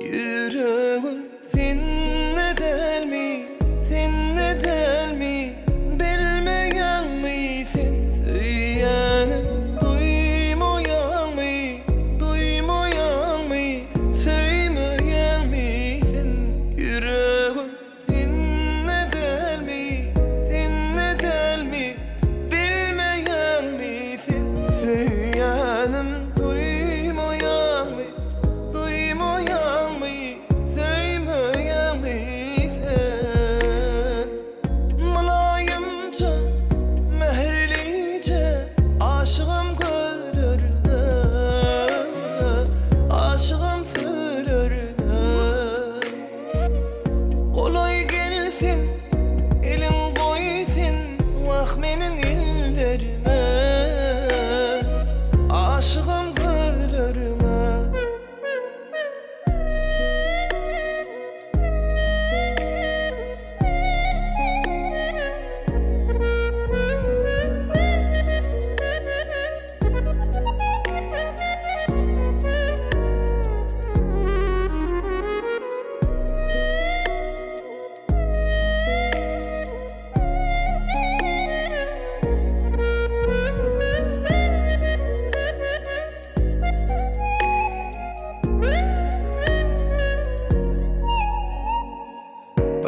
Yüreğim seninle delmi, seninle delmi, bilmeyen misin? Söylenim duymayan mı, duymayan mı? Söylemeyen misin? Yüreğim seninle delmi, seninle delmi, bilmeyen misin? Söylenim duymayan mı, duymayan mı? Söylemeyen misin? Mulayimce, mehirlice, aşığım gözlerine, aşığım sözlerine. Kolay gelsin, elin koysun, vah menin ellerime, aşığım gözlerime.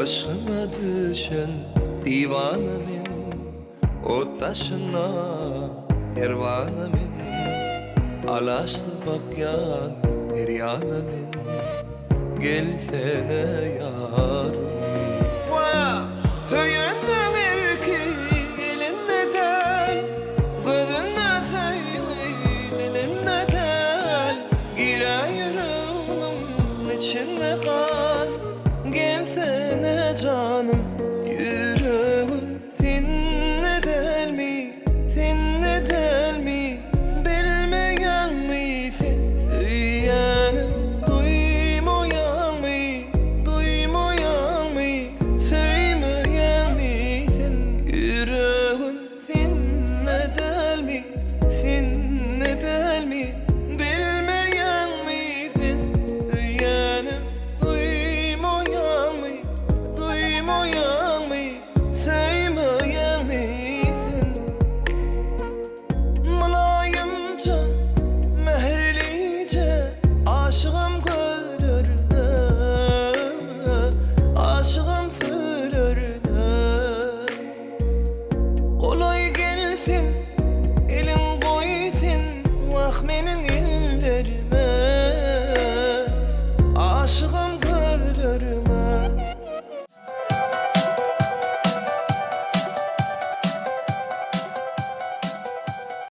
Aşkına düşen divanımın, o taşına pervanımın, alaştı bakyan her yanımın, gelsene yarım. Söyünden erki elinde del, gözünde söyle dilinde del, gire yüreğimin içinde kal. Gelsene canım, yüreğim seninle delmi, seninle delmi, bilmeyen misin? Söylenim duymayan mı, duymayan mı? Söylemeyen misin? Yüreğim seninle delmi, seninle delmi, bilmeyen misin? Söylenim duymayan mı, duymayan mı? Söylemeyen misin? Mulayimce, mehirlice, aşığım gözlerine, aşığım sözlerine. Kolay gelsin, elin koysun, vah menin